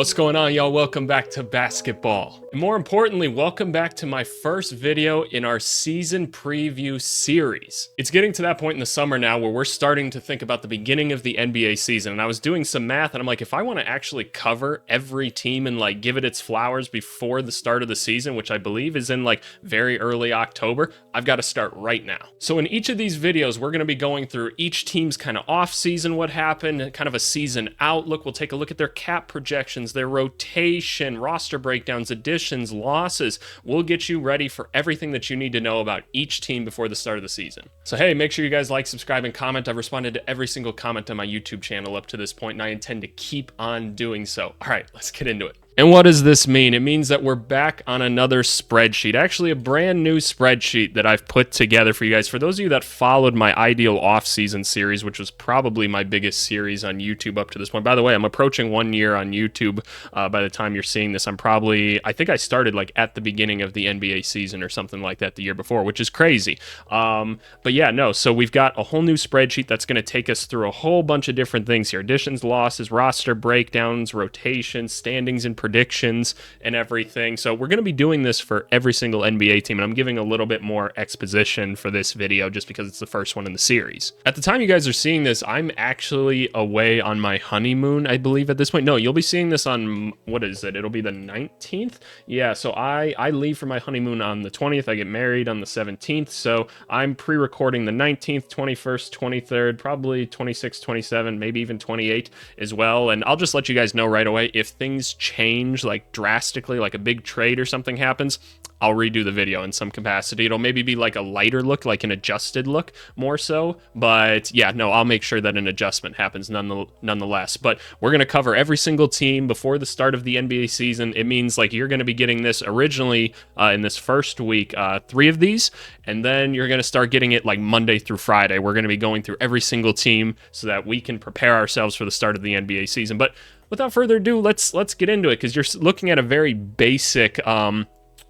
What's going on, y'all? Welcome back to basketball. And more importantly, welcome back to my first video in our season preview series. It's getting to that point in the summer now where we're starting to think about the beginning of the NBA season. And I was doing some math and I'm like, if I want to actually cover every team and like give it its flowers before the start of the season, which I believe is in like very early October, I've got to start right now. So in each of these videos, we're going to be going through each team's kind of off season, what happened, kind of a season outlook. We'll take a look at their cap projections, their rotation, roster breakdowns, additions, losses. We'll get you ready for everything that you need to know about each team before the start of the season. So hey, make sure you guys like, subscribe, and comment. I've responded to every single comment on my YouTube channel up to this point, and I intend to keep on doing so. All right, let's get into it. And what does this mean? It means that we're back on another spreadsheet, actually a brand new spreadsheet that I've put together for you guys. For those of you that followed my ideal off-season series, which was probably my biggest series on YouTube up to this point. By the way, I'm approaching 1 year on YouTube. By the time you're seeing this, I think I started like at the beginning of the NBA season or something like that the year before, which is crazy. But yeah, no, so we've got a whole new spreadsheet that's going to take us through a whole bunch of different things here. Additions, losses, roster breakdowns, rotations, standings, and predictions and everything. So we're going to be doing this for every single NBA team, and I'm giving a little bit more exposition for this video just because it's the first one in the series. At the time you guys are seeing this, I'm actually away on my honeymoon, I believe, at this point. No, you'll be seeing this on, what is it? It'll be the 19th? Yeah, so I leave for my honeymoon on the 20th. I get married on the 17th, so I'm pre-recording the 19th, 21st, 23rd, probably 26, 27, maybe even 28 as well, and I'll just let you guys know right away if things change like drastically, like a big trade or something happens, I'll redo the video in some capacity. It'll maybe be like a lighter look, like an adjusted look more so. But yeah, no, I'll make sure that an adjustment happens nonetheless. But we're going to cover every single team before the start of the NBA season. It means like you're going to be getting this originally in this first week, 3 of these. And then you're going to start getting it like Monday through Friday. We're going to be going through every single team so that we can prepare ourselves for the start of the NBA season. But without further ado, let's get into it, because you're looking at a very basic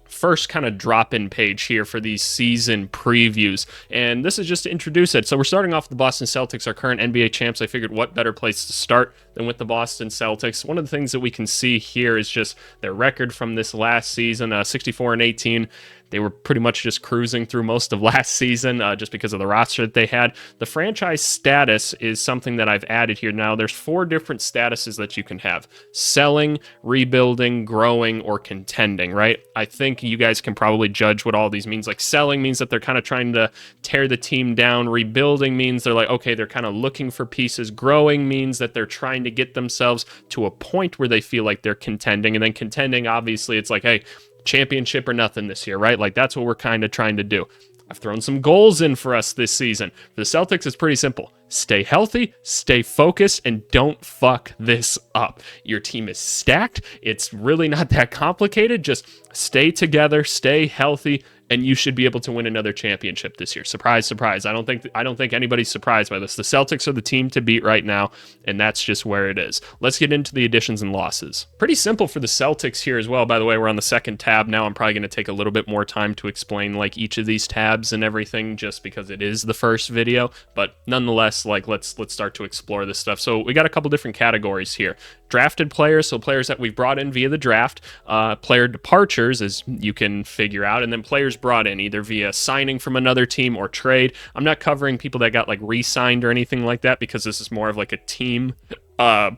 first kind of drop-in page here for these season previews, and this is just to introduce it. So we're starting off with the Boston Celtics, our current NBA champs. I figured what better place to start than with the Boston Celtics. One of the things that we can see here is just their record from this last season, 64-18. They were pretty much just cruising through most of last season just because of the roster that they had. The franchise status is something that I've added here. Now, there's 4 different statuses that you can have: selling, rebuilding, growing, or contending, right? I think you guys can probably judge what all these means. Like, selling means that they're kind of trying to tear the team down. Rebuilding means they're like, okay, they're kind of looking for pieces. Growing means that they're trying to get themselves to a point where they feel like they're contending. And then contending, obviously, it's like, hey, championship or nothing this year, right? Like, that's what we're kind of trying to do. I've thrown some goals in for us this season. For the Celtics, it's pretty simple. Stay healthy, stay focused, and don't fuck this up. Your team is stacked. It's really not that complicated. Just stay together, stay healthy, and you should be able to win another championship this year. Surprise, surprise. I don't think anybody's surprised by this. The Celtics are the team to beat right now, and that's just where it is. Let's get into the additions and losses. Pretty simple for the Celtics here as well. By the way, we're on the second tab now. I'm probably going to take a little bit more time to explain like each of these tabs and everything, just because it is the first video. But nonetheless, like let's start to explore this stuff. So we got a couple different categories here. Drafted players, so players that we've brought in via the draft, player departures, as you can figure out, and then players brought in either via signing from another team or trade. I'm not covering people that got like re-signed or anything like that, because this is more of like a team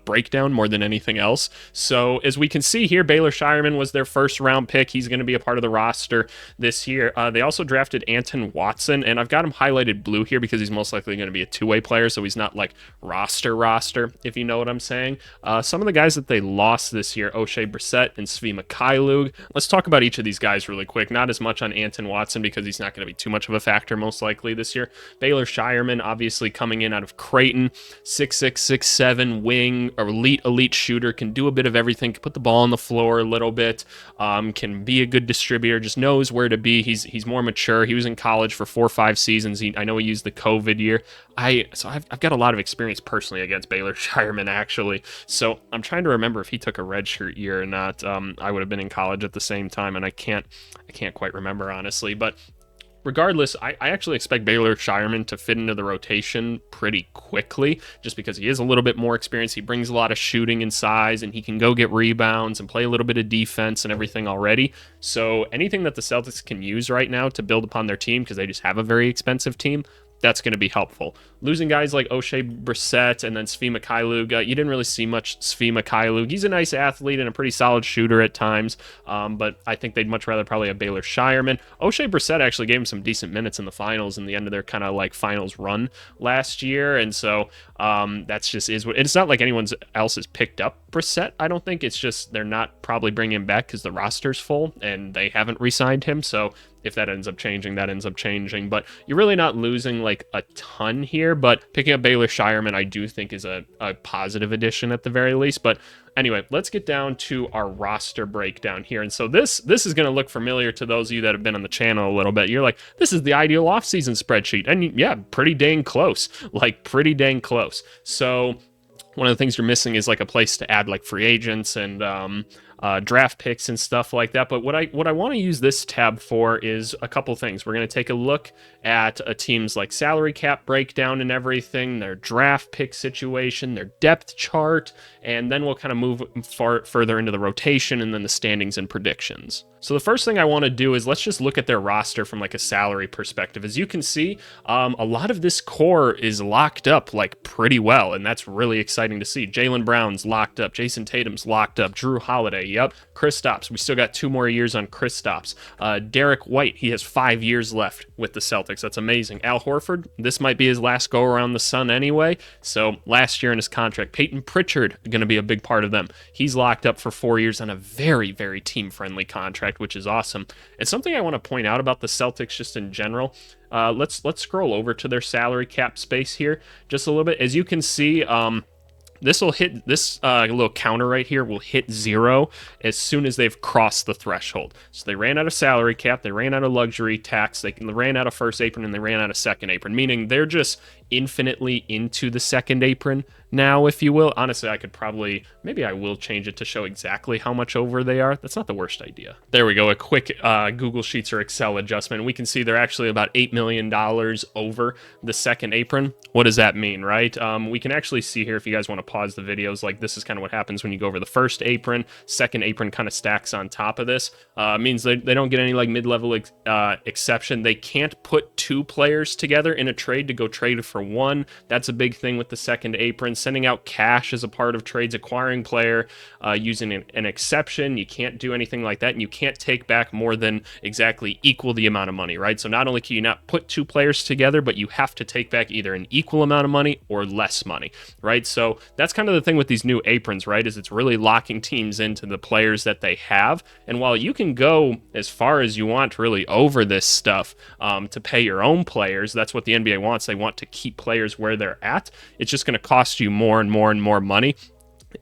breakdown more than anything else. So as we can see here, Baylor Shireman was their first round pick. He's going to be a part of the roster this year. They also drafted Anton Watson, and I've got him highlighted blue here because he's most likely going to be a two-way player, so he's not like roster, if you know what I'm saying. Some of the guys that they lost this year: O'Shea Brissett and Svi Mikhailuk. Let's talk about each of these guys really quick. Not as much on Anton Watson because he's not going to be too much of a factor most likely this year. Baylor Shireman, obviously coming in out of Creighton, 6'6", 6'7", wing, elite shooter, can do a bit of everything, can put the ball on the floor a little bit, can be a good distributor, just knows where to be. He's more mature. He was in college for 4 or 5 seasons. I know he used the COVID year. I've got a lot of experience personally against Baylor Shireman, actually. So I'm trying to remember if he took a redshirt year or not. I would have been in college at the same time, and I can't quite remember, honestly. But regardless, I actually expect Baylor Shireman to fit into the rotation pretty quickly, just because he is a little bit more experienced. He brings a lot of shooting and size, and he can go get rebounds and play a little bit of defense and everything already. So anything that the Celtics can use right now to build upon their team, because they just have a very expensive team, that's going to be helpful. Losing guys like O'Shea Brissett and then Svi Mikhailuk, you didn't really see much Svi Mikhailuk. He's a nice athlete and a pretty solid shooter at times, but I think they'd much rather probably have Baylor Shireman. O'Shea Brissett actually gave him some decent minutes in the finals in the end of their kind of like finals run last year, and so that's just is what it's not like anyone else has picked up Brissett. I don't think it's just they're not probably bringing him back because the roster's full and they haven't re-signed him. So if that ends up changing, that ends up changing. But you're really not losing like a ton here. But picking up Baylor Shireman, I do think is a positive addition at the very least. But anyway, let's get down to our roster breakdown here. And so this is going to look familiar to those of you that have been on the channel a little bit. You're like, this is the ideal offseason spreadsheet. And yeah, pretty dang close. Like pretty dang close. So one of the things you're missing is like a place to add like free agents and draft picks and stuff like that. But what I want to use this tab for is a couple things. We're going to take a look at a team's like salary cap breakdown and everything, their draft pick situation, their depth chart, and then we'll kind of move further into the rotation and then the standings and predictions. So the first thing I want to do is let's just look at their roster from like a salary perspective. As you can see, a lot of this core is locked up like pretty well, and that's really exciting to see. Jaylen Brown's locked up, Jason Tatum's locked up, Drew Holiday, yep, Kristaps. We still got 2 more years on Kristaps. Derek White, he has 5 years left with the Celtics. That's amazing. Al Horford, this might be his last go around the sun anyway. So last year in his contract. Peyton Pritchard going to be a big part of them. He's locked up for 4 years on a very, very team-friendly contract, which is awesome. And something I want to point out about the Celtics just in general, let's scroll over to their salary cap space here just a little bit. As you can see, this will hit this little counter right here will hit 0 as soon as they've crossed the threshold. So they ran out of salary cap, they ran out of luxury tax, they ran out of first apron, and they ran out of second apron, meaning they're just infinitely into the second apron now, if you will. Honestly, I could probably, maybe I will change it to show exactly how much over they are. That's not the worst idea. There we go, a quick Google Sheets or Excel adjustment. We can see they're actually about $8 million over the second apron. What does that mean, right? We can actually see here, if you guys want to pause the videos, like this is kind of what happens when you go over the first apron. Second apron kind of stacks on top of this. Means they don't get any like mid-level exception. They can't put 2 players together in a trade to go trade for 1. That's a big thing with the second apron. Sending out cash as a part of trades, acquiring player using an exception. You can't do anything like that, and you can't take back more than exactly equal the amount of money, right? So not only can you not put 2 players together, but you have to take back either an equal amount of money or less money, right? So that's kind of the thing with these new aprons, right? Is it's really locking teams into the players that they have. And while you can go as far as you want really over this stuff to pay your own players, that's what the NBA wants. They want to keep players where they're at. It's just going to cost you more and more and more money.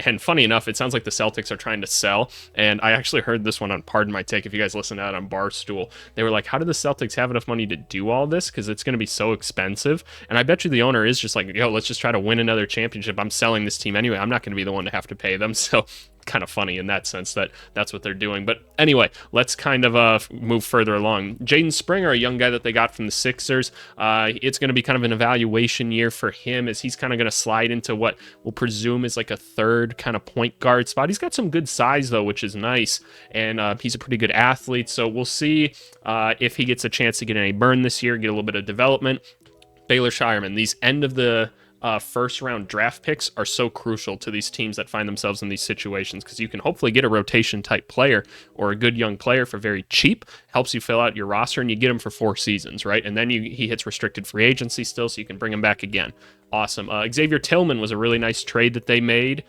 And funny enough, it sounds like the Celtics are trying to sell. And I actually heard this one on Pardon My Take. If you guys listen to that on Barstool, they were like, how do the Celtics have enough money to do all this? Because it's going to be so expensive. And I bet you the owner is just like, yo, let's just try to win another championship. I'm selling this team anyway. I'm not going to be the one to have to pay them. So kind of funny in that sense that that's what they're doing. But anyway, let's kind of move further along. Jaden Springer, a young guy that they got from the Sixers, it's going to be kind of an evaluation year for him as he's kind of going to slide into what we'll presume is like a third kind of point guard spot. He's got some good size though, which is nice, and he's a pretty good athlete, so we'll see if he gets a chance to get any burn this year, get a little bit of development. Baylor Shireman, these end of the first round draft picks are so crucial to these teams that find themselves in these situations, because you can hopefully get a rotation type player or a good young player for very cheap, helps you fill out your roster, and you get him for 4 seasons, right? And then he hits restricted free agency still, so you can bring him back again. Awesome. Xavier Tillman was a really nice trade that they made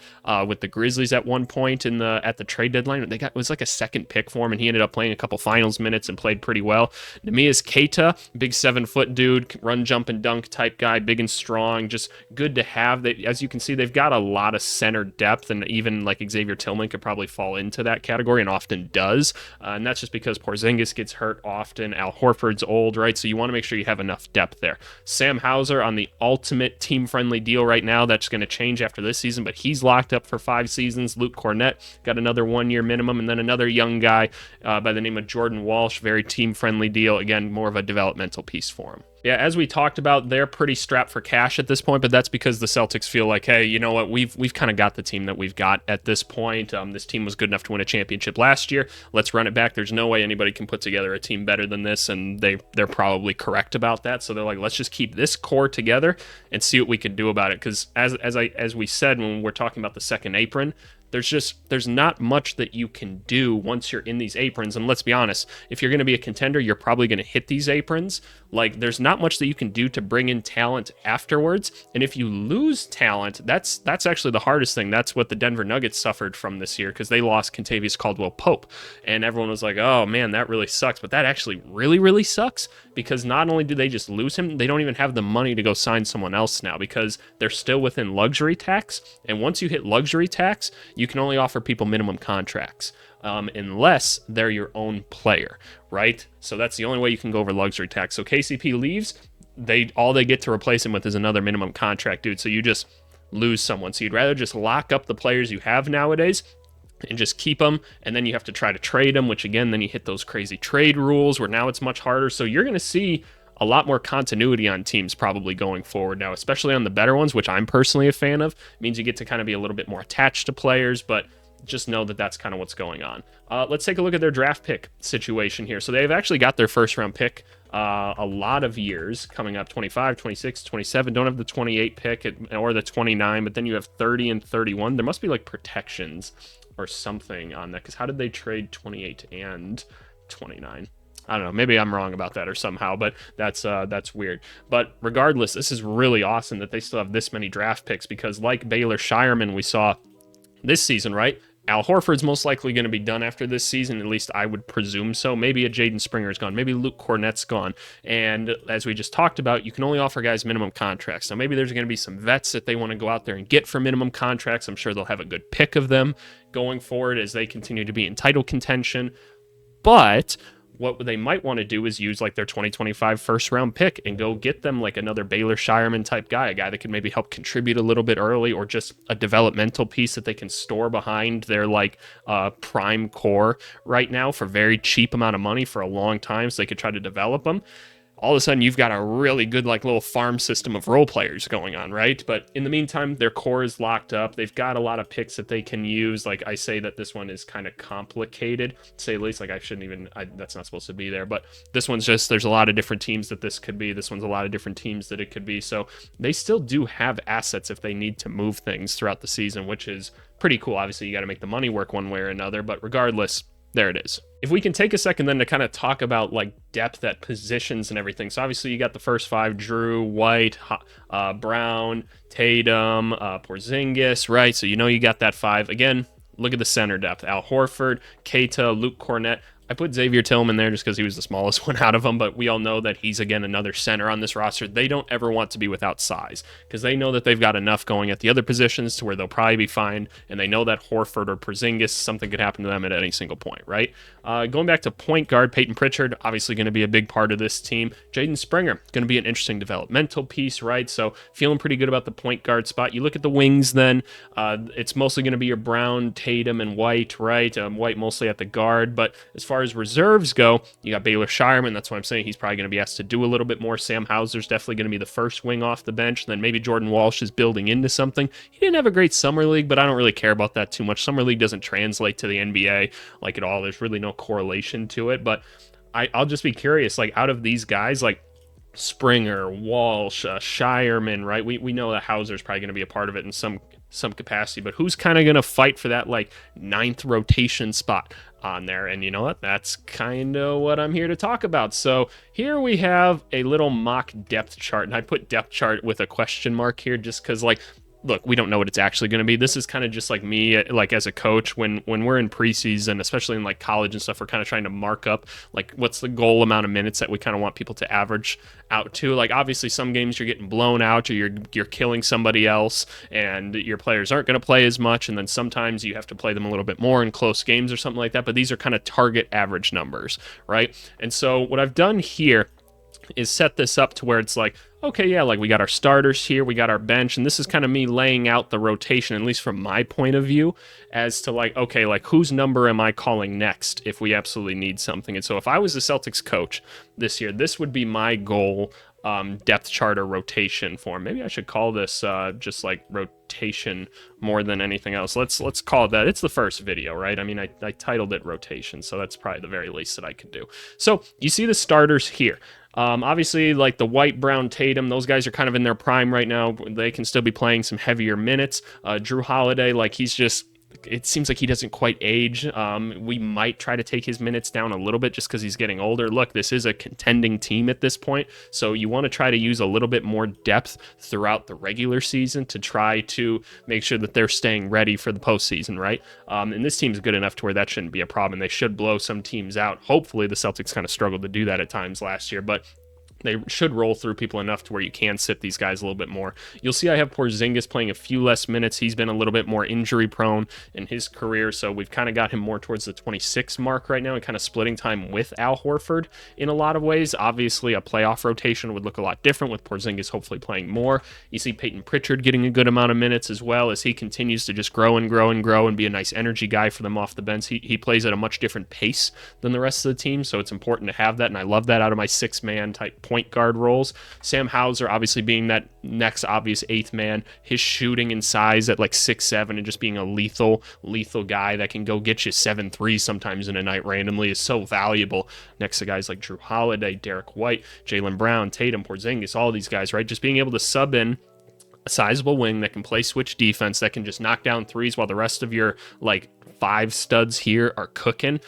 with the Grizzlies at one point at the trade deadline. It was like a second pick for him, and he ended up playing a couple finals minutes and played pretty well. Neemias Queta, big 7-foot dude, run, jump, and dunk type guy, big and strong, just good to have. As you can see, they've got a lot of center depth, and even like Xavier Tillman could probably fall into that category and often does. And that's just because Porzingis gets hurt often. Al Horford's old, right? So you want to make sure you have enough depth there. Sam Hauser on the ultimate team team-friendly deal right now. That's going to change after this season, but he's locked up for 5 seasons. Luke Cornett got another 1-year minimum, and then another young guy by the name of Jordan Walsh, very team-friendly deal. Again, more of a developmental piece for him. Yeah, as we talked about, they're pretty strapped for cash at this point, but that's because the Celtics feel like, hey, you know what, we've kind of got the team that we've got at this point. This team was good enough to win a championship last year. Let's run it back. There's no way anybody can put together a team better than this, and they're probably correct about that. So they're like, let's just keep this core together and see what we can do about it. Because as we said when we're talking about the second apron, there's not much that you can do once you're in these aprons. And let's be honest, if you're going to be a contender, you're probably going to hit these aprons. Like, there's not much that you can do to bring in talent afterwards. And if you lose talent, that's actually the hardest thing. That's what the Denver Nuggets suffered from this year, because they lost Kentavious Caldwell-Pope. And everyone was like, oh man, that really sucks. But that actually really, really sucks, because not only do they just lose him, they don't even have the money to go sign someone else now, because they're still within luxury tax. And once you hit luxury tax, you can only offer people minimum contracts unless they're your own player, right? So that's the only way you can go over luxury tax. So KCP leaves, all they get to replace him with is another minimum contract, dude. So you just lose someone. So you'd rather just lock up the players you have nowadays and just keep them, and then you have to try to trade them, which again, then you hit those crazy trade rules where now it's much harder. So you're going to see a lot more continuity on teams probably going forward now, especially on the better ones, which I'm personally a fan of. It means you get to kind of be a little bit more attached to players, but just know that that's kind of what's going on. Let's take a look at their draft pick situation here. So they've actually got their first round pick a lot of years coming up, 25, 26, 27. Don't have the 28 pick or the 29, but then you have 30 and 31. There must be like protections or something on that, because how did they trade 28 and 29? I don't know. Maybe I'm wrong about that or somehow, but that's weird. But regardless, this is really awesome that they still have this many draft picks, because like Baylor Shireman we saw this season, right? Al Horford's most likely going to be done after this season, at least I would presume so. Maybe a Jaden Springer's gone. Maybe Luke Cornett's gone. And as we just talked about, you can only offer guys minimum contracts. So maybe there's going to be some vets that they want to go out there and get for minimum contracts. I'm sure they'll have a good pick of them going forward as they continue to be in title contention. But what they might want to do is use like their 2025 first round pick and go get them like another Baylor Shireman type guy, a guy that could maybe help contribute a little bit early, or just a developmental piece that they can store behind their like prime core right now for very cheap amount of money for a long time, so they could try to develop them. All of a sudden you've got a really good like little farm system of role players going on, right? But in the meantime, their core is locked up. They've got a lot of picks that they can use. Like I say that this one is kind of complicated, to say at least. Like I shouldn't even, that's not supposed to be there, but this one's just, there's a lot of different teams that this could be. This one's a lot of different teams that it could be. So they still do have assets if they need to move things throughout the season, which is pretty cool. Obviously you got to make the money work one way or another, but regardless, there it is. If we can take a second then to kind of talk about like depth at positions and everything. So obviously you got the first 5, Drew, White, Brown, Tatum, Porzingis, right? So you know you got that 5. Again, look at the center depth. Al Horford, Keita, Luke Cornett. I put Xavier Tillman there just because he was the smallest one out of them, but we all know that he's, again, another center on this roster. They don't ever want to be without size, because they know that they've got enough going at the other positions to where they'll probably be fine, and they know that Horford or Porzingis, something could happen to them at any single point, right? Going back to point guard, Peyton Pritchard, obviously going to be a big part of this team. Jaden Springer, going to be an interesting developmental piece, right? So feeling pretty good about the point guard spot. You look at the wings then, it's mostly going to be your Brown, Tatum, and White, right? White mostly at the guard, but as far as reserves go, you got Baylor Shireman. That's why I'm saying he's probably going to be asked to do a little bit more. Sam Hauser's definitely going to be the first wing off the bench. And then maybe Jordan Walsh is building into something. He didn't have a great summer league, but I don't really care about that too much. Summer league doesn't translate to the NBA like at all. There's really no correlation to it. But I'll just be curious, like out of these guys, like Springer, Walsh, Shireman, right? We know that Hauser's probably going to be a part of it in some capacity, but who's kind of going to fight for that like 9th rotation spot on there? And you know what? That's kind of what I'm here to talk about. So here we have a little mock depth chart, and I put depth chart with a question mark here just because, like, look, we don't know what it's actually going to be. This is kind of just like me, like as a coach, when we're in preseason, especially in like college and stuff, we're kind of trying to mark up like what's the goal amount of minutes that we kind of want people to average out to. Like obviously some games you're getting blown out or you're killing somebody else and your players aren't going to play as much, and then sometimes you have to play them a little bit more in close games or something like that. But these are kind of target average numbers, right? And so what I've done here is set this up to where it's like, okay, yeah, like we got our starters here, we got our bench, and this is kind of me laying out the rotation, at least from my point of view, as to like, okay, like whose number am I calling next if we absolutely need something? And so if I was the Celtics coach this year, this would be my goal. Depth chart or rotation form. Maybe I should call this just like rotation more than anything else. Let's call it that. It's the first video, right? I mean, I titled it rotation, so that's probably the very least that I could do. So you see the starters here. Obviously, like the White, Brown, Tatum, those guys are kind of in their prime right now. They can still be playing some heavier minutes. Drew Holiday, like he's just, it seems like he doesn't quite age. We might try to take his minutes down a little bit just because he's getting older. Look, this is a contending team at this point, so you want to try to use a little bit more depth throughout the regular season to try to make sure that they're staying ready for the postseason, right? And this team's good enough to where that shouldn't be a problem. They should blow some teams out. Hopefully, the Celtics kind of struggled to do that at times last year, but they should roll through people enough to where you can sit these guys a little bit more. You'll see I have Porzingis playing a few less minutes. He's been a little bit more injury prone in his career, so we've kind of got him more towards the 26 mark right now and kind of splitting time with Al Horford in a lot of ways. Obviously, a playoff rotation would look a lot different with Porzingis hopefully playing more. You see Peyton Pritchard getting a good amount of minutes as well as he continues to just grow and grow and grow and be a nice energy guy for them off the bench. He plays at a much different pace than the rest of the team, so it's important to have that, and I love that out of my six-man type point guard roles. Sam Hauser obviously being that next obvious eighth man, his shooting and size at like 6'7" and just being a lethal guy that can go get you 7 threes sometimes in a night randomly is so valuable next to guys like Drew Holiday, Derek White, Jaylen Brown, Tatum, Porzingis, all these guys, right? Just being able to sub in a sizable wing that can play switch defense, that can just knock down threes while the rest of your like 5 studs here are cooking.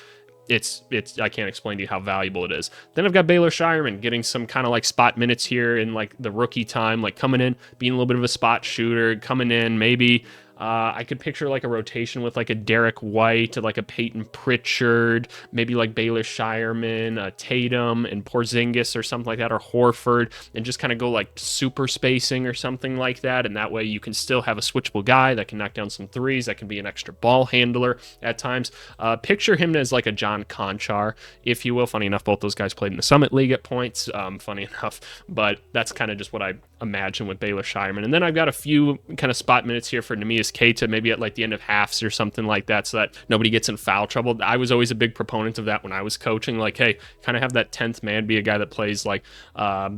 It's I can't explain to you how valuable it is. Then I've got Baylor Shireman getting some kind of like spot minutes here in like the rookie time, like coming in, being a little bit of a spot shooter, coming in, maybe I could picture like a rotation with like a Derek White, like a Peyton Pritchard, maybe like Baylor Shireman, Tatum and Porzingis or something like that, or Horford, and just kind of go like super spacing or something like that. And that way you can still have a switchable guy that can knock down some threes, that can be an extra ball handler at times. Picture him as like a John Conchar, if you will. Funny enough, both those guys played in the Summit League at points, funny enough, but that's kind of just what I imagine with Baylor Shireman. And then I've got a few kind of spot minutes here for Neemias Queta, maybe at like the end of halves or something like that, so that nobody gets in foul trouble. I was always a big proponent of that when I was coaching, like, hey, kind of have that 10th man be a guy that plays like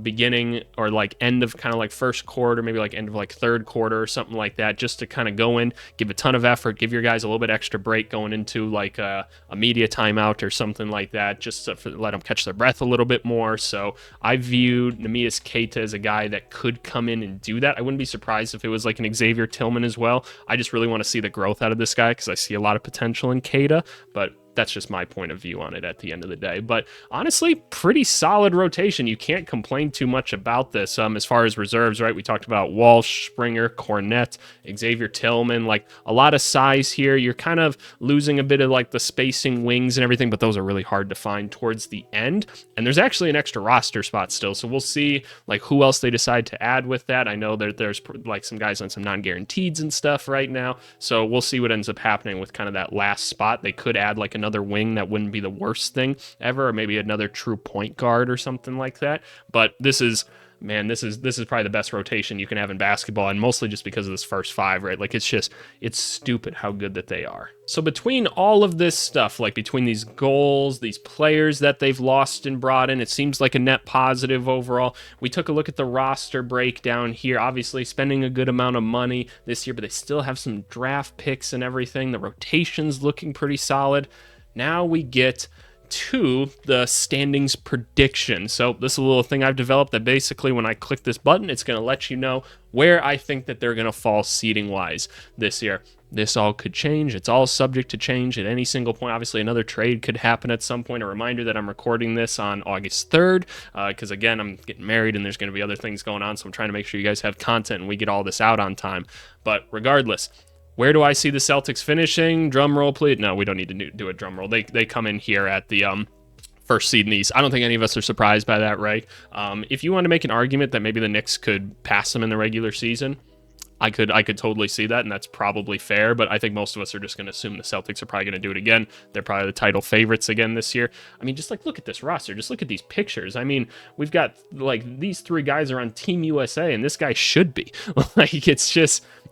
beginning or like end of kind of like first quarter, maybe like end of like third quarter or something like that, just to kind of go in, give a ton of effort, give your guys a little bit extra break going into like a media timeout or something like that, just to let them catch their breath a little bit more. So I viewed Neemias Queta as a guy that could come in and do that. I wouldn't be surprised if it was like an Xavier Tillman as well. I just really want to see the growth out of this guy because I see a lot of potential in Queta, but that's just my point of view on it at the end of the day. But honestly, pretty solid rotation. You can't complain too much about this. As far as reserves, right? We talked about Walsh, Springer, Cornette, Xavier Tillman, like a lot of size here. You're kind of losing a bit of like the spacing wings and everything, but those are really hard to find towards the end. And there's actually an extra roster spot still. So we'll see like who else they decide to add with that. I know that there's like some guys on some non-guaranteeds and stuff right now. So we'll see what ends up happening with kind of that last spot. They could add like another wing. That wouldn't be the worst thing ever, or maybe another true point guard or something like that. But this is probably the best rotation you can have in basketball, and mostly just because of this first 5, right? Like it's stupid how good that they are. So between all of this stuff, like between these goals, these players that they've lost and brought in, it seems like a net positive overall. We took a look at the roster breakdown here, obviously spending a good amount of money this year, but they still have some draft picks and everything. The rotation's looking pretty solid. Now we get to the standings prediction. So this is a little thing I've developed that basically when I click this button, it's going to let you know where I think that they're going to fall seeding wise this year. This all could change. It's all subject to change at any single point. Obviously, another trade could happen at some point. A reminder that I'm recording this on August 3rd because, again, I'm getting married and there's going to be other things going on. So I'm trying to make sure you guys have content and we get all this out on time. But regardless, where do I see the Celtics finishing? Drum roll, please. No, we don't need to do a drum roll. They come in here at the first seed in the East. I don't think any of us are surprised by that, right? If you want to make an argument that maybe the Knicks could pass them in the regular season, I could totally see that, and that's probably fair, but I think most of us are just going to assume the Celtics are probably going to do it again. They're probably the title favorites again this year. I mean, just like look at this roster. Just look at these pictures. I mean, we've got like these 3 guys are on Team USA, and this guy should be. Like,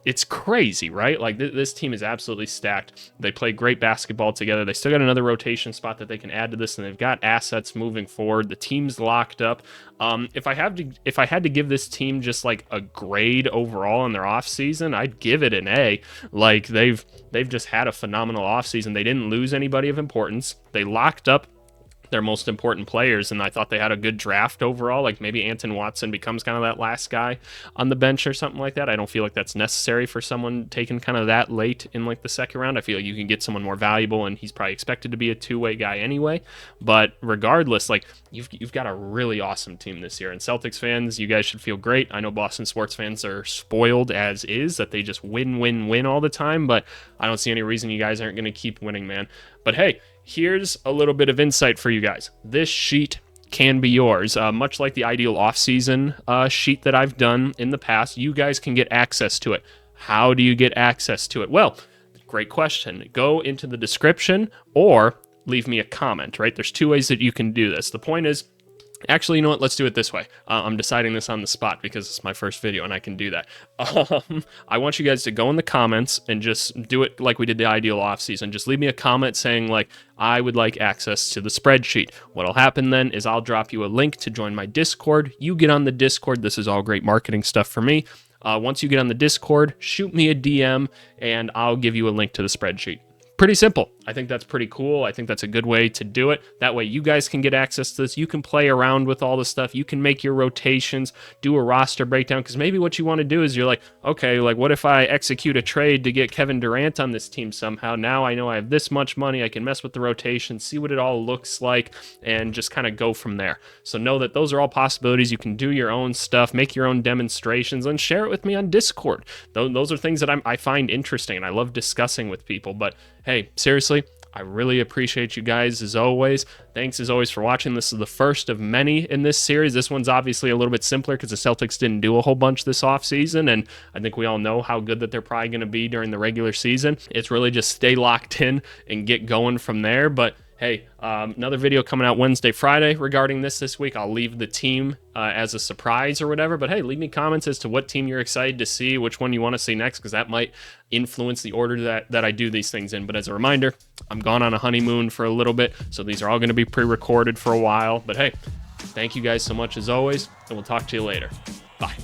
it's crazy, right? Like, this team is absolutely stacked. They play great basketball together. They still got another rotation spot that they can add to this, and they've got assets moving forward. The team's locked up. If I had to give this team just like a grade overall in their offseason, I'd give it an A. Like, they've just had a phenomenal offseason. They didn't lose anybody of importance. They locked up their most important players, and I thought they had a good draft overall. Like, maybe Anton Watson becomes kind of that last guy on the bench or something like that. I don't feel like that's necessary for someone taken kind of that late in like the second round. I feel like you can get someone more valuable, and he's probably expected to be a two-way guy anyway. But regardless, like, you've got a really awesome team this year, and Celtics fans, you guys should feel great. I know Boston sports fans are spoiled as is, that they just win all the time, but I don't see any reason you guys aren't going to keep winning, man. But hey, here's a little bit of insight for you guys. This sheet can be yours. Much like the ideal offseason sheet that I've done in the past, you guys can get access to it. How do you get access to it? Well, great question. Go into the description or leave me a comment, right? There's 2 ways that you can do this. The point is, actually, you know what? Let's do it this way. I'm deciding this on the spot because it's my first video and I can do that. I want you guys to go in the comments and just do it like we did the ideal offseason. Just leave me a comment saying, like, I would like access to the spreadsheet. What'll happen then is I'll drop you a link to join my Discord. You get on the Discord. This is all great marketing stuff for me. Once you get on the Discord, shoot me a DM and I'll give you a link to the spreadsheet. Pretty simple. I think that's pretty cool. I think that's a good way to do it. That way you guys can get access to this. You can play around with all this stuff. You can make your rotations, do a roster breakdown, because maybe what you want to do is you're like, okay, like what if I execute a trade to get Kevin Durant on this team somehow? Now I know I have this much money. I can mess with the rotation, see what it all looks like, and just kind of go from there. So know that those are all possibilities. You can do your own stuff, make your own demonstrations, and share it with me on Discord. Those are things that I find interesting, and I love discussing with people. But hey, seriously, I really appreciate you guys as always. Thanks as always for watching. This is the first of many in this series. This one's obviously a little bit simpler because the Celtics didn't do a whole bunch this offseason, and I think we all know how good that they're probably going to be during the regular season. It's really just stay locked in and get going from there. But hey, another video coming out Wednesday, Friday regarding this week. I'll leave the team as a surprise or whatever. But hey, leave me comments as to what team you're excited to see, which one you want to see next, because that might influence the order that I do these things in. But as a reminder, I'm gone on a honeymoon for a little bit, so these are all going to be pre-recorded for a while. But hey, thank you guys so much as always, and we'll talk to you later. Bye.